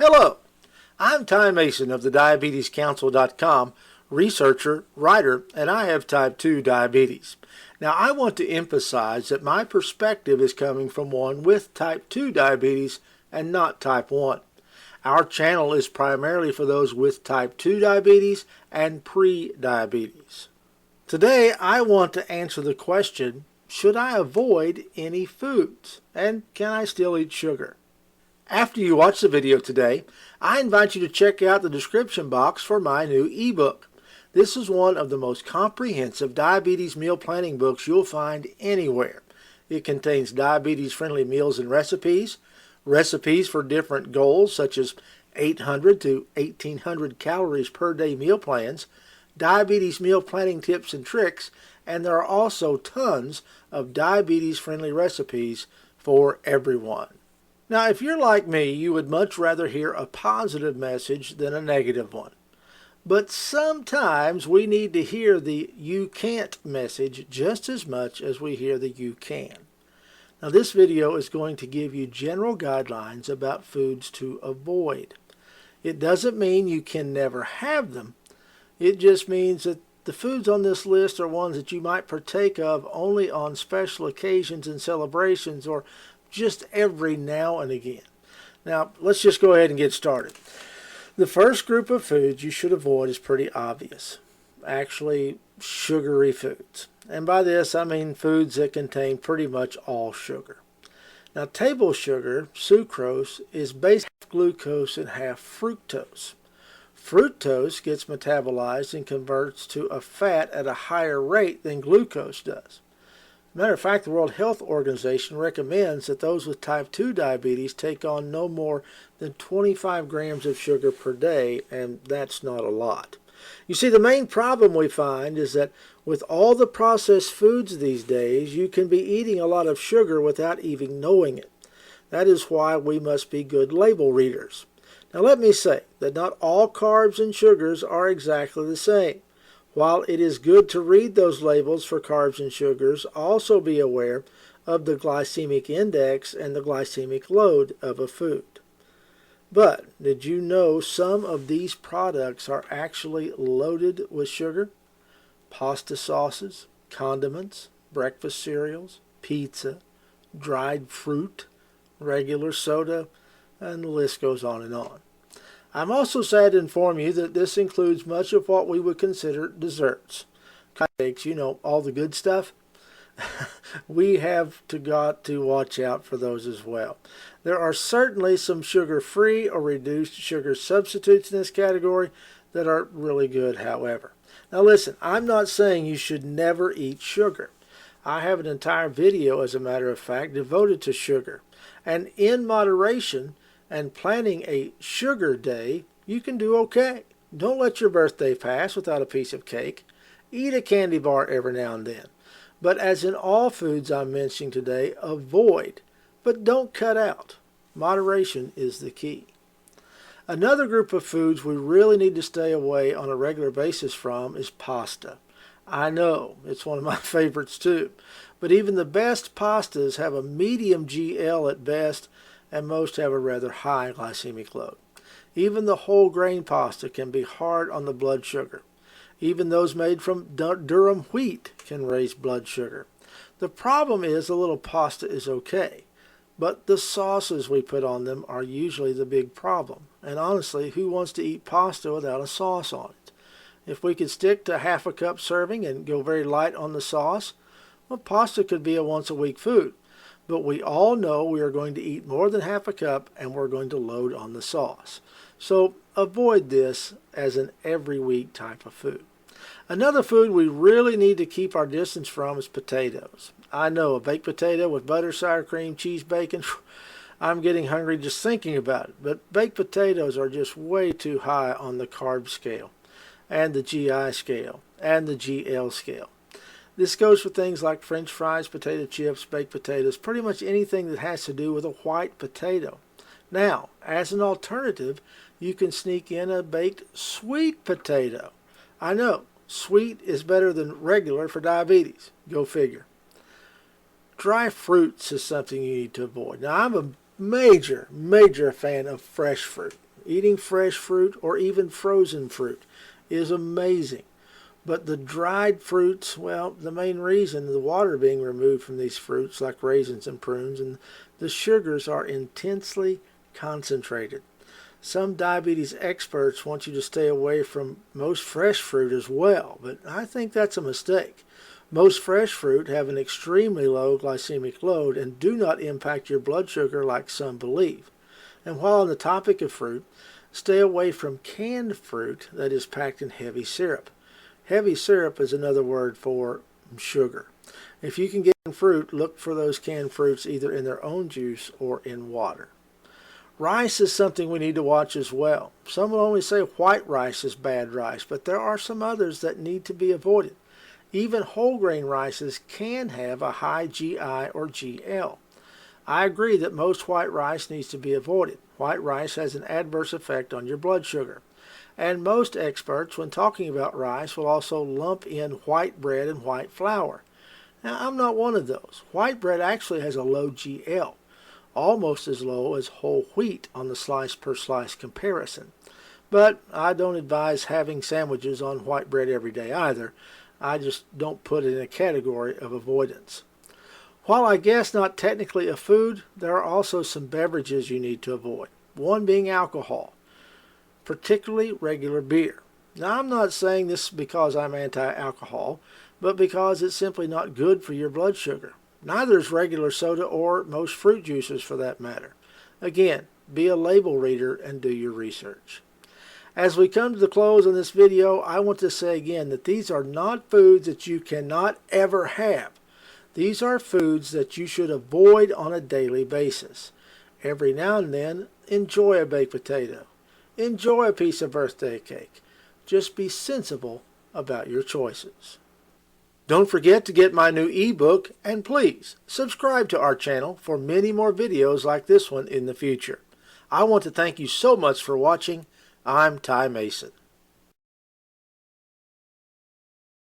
Hello, I'm Ty Mason of the DiabetesCouncil.com, researcher, writer, and I have type 2 diabetes. Now, I want to emphasize that my perspective is coming from one with type 2 diabetes and not type 1. Our channel is primarily for those with type 2 diabetes and pre-diabetes. Today, I want to answer the question, should I avoid any foods? And can I still eat sugar? After you watch the video today, I invite you to check out the description box for my new ebook. This is one of the most comprehensive diabetes meal planning books you'll find anywhere. It contains diabetes-friendly meals and recipes, recipes for different goals such as 800 to 1800 calories per day meal plans, diabetes meal planning tips and tricks, and there are also tons of diabetes-friendly recipes for everyone. Now, if you're like me, you would much rather hear a positive message than a negative one. But sometimes we need to hear the you can't message just as much as we hear the you can. Now, this video is going to give you general guidelines about foods to avoid. It doesn't mean you can never have them. It just means that the foods on this list are ones that you might partake of only on special occasions and celebrations or just every now and again. Now, let's just go ahead and get started. The first group of foods you should avoid is pretty obvious. Actually, sugary foods. And by this, I mean foods that contain pretty much all sugar. Now, table sugar, sucrose, is based half glucose and half fructose. Fructose gets metabolized and converts to a fat at a higher rate than glucose does. Matter of fact, the World Health Organization recommends that those with type 2 diabetes take on no more than 25 grams of sugar per day, and that's not a lot. You see, the main problem we find is that with all the processed foods these days, you can be eating a lot of sugar without even knowing it. That is why we must be good label readers. Now, let me say that not all carbs and sugars are exactly the same. While it is good to read those labels for carbs and sugars, also be aware of the glycemic index and the glycemic load of a food. But did you know some of these products are actually loaded with sugar? Pasta sauces, condiments, breakfast cereals, pizza, dried fruit, regular soda, and the list goes on and on. I'm also sad to inform you that this includes much of what we would consider desserts. Cupcakes, you know, all the good stuff. We have got to watch out for those as well. There are certainly some sugar-free or reduced sugar substitutes in this category that are really good, however. Now listen, I'm not saying you should never eat sugar. I have an entire video, as a matter of fact, devoted to sugar. And in moderation, and planning a sugar day, you can do okay. Don't let your birthday pass without a piece of cake. Eat a candy bar every now and then. But as in all foods I'm mentioning today, avoid, but don't cut out. Moderation is the key. Another group of foods we really need to stay away on a regular basis from is pasta. I know, it's one of my favorites too. But even the best pastas have a medium GL at best, and most have a rather high glycemic load. Even the whole grain pasta can be hard on the blood sugar. Even those made from durum wheat can raise blood sugar. The problem is a little pasta is okay, but the sauces we put on them are usually the big problem. And honestly, who wants to eat pasta without a sauce on it? If we could stick to half a cup serving and go very light on the sauce, well, pasta could be a once-a-week food. But we all know we are going to eat more than half a cup and we're going to load on the sauce. So avoid this as an every week type of food. Another food we really need to keep our distance from is potatoes. I know, a baked potato with butter, sour cream, cheese, bacon. I'm getting hungry just thinking about it. But baked potatoes are just way too high on the carb scale, and the GI scale, and the GL scale. This goes for things like French fries, potato chips, baked potatoes, pretty much anything that has to do with a white potato. Now, as an alternative, you can sneak in a baked sweet potato. I know, sweet is better than regular for diabetes. Go figure. Dry fruits is something you need to avoid. Now, I'm a major fan of fresh fruit. Eating fresh fruit or even frozen fruit is amazing. But the dried fruits, well, the main reason the water being removed from these fruits, like raisins and prunes, and the sugars are intensely concentrated. Some diabetes experts want you to stay away from most fresh fruit as well, but I think that's a mistake. Most fresh fruit have an extremely low glycemic load and do not impact your blood sugar like some believe. And while on the topic of fruit, stay away from canned fruit that is packed in heavy syrup. Heavy syrup is another word for sugar. If you can get fruit, look for those canned fruits either in their own juice or in water. Rice is something we need to watch as well. Some will only say white rice is bad rice, but there are some others that need to be avoided. Even whole grain rices can have a high GI or GL. I agree that most white rice needs to be avoided. White rice has an adverse effect on your blood sugar. And most experts, when talking about rice, will also lump in white bread and white flour. Now, I'm not one of those. White bread actually has a low GL, almost as low as whole wheat on the slice per slice comparison. But I don't advise having sandwiches on white bread every day either. I just don't put it in a category of avoidance. While I guess not technically a food, there are also some beverages you need to avoid. One being alcohol, particularly regular beer. Now, I'm not saying this because I'm anti-alcohol, but because it's simply not good for your blood sugar. Neither is regular soda or most fruit juices for that matter. Again, be a label reader and do your research. As we come to the close on this video, I want to say again that these are not foods that you cannot ever have. These are foods that you should avoid on a daily basis. Every now and then, enjoy a baked potato. Enjoy a piece of birthday cake. Just be sensible about your choices. Don't forget to get my new ebook, and please subscribe to our channel for many more videos like this one in the future. I want to thank you so much for watching. I'm Ty Mason.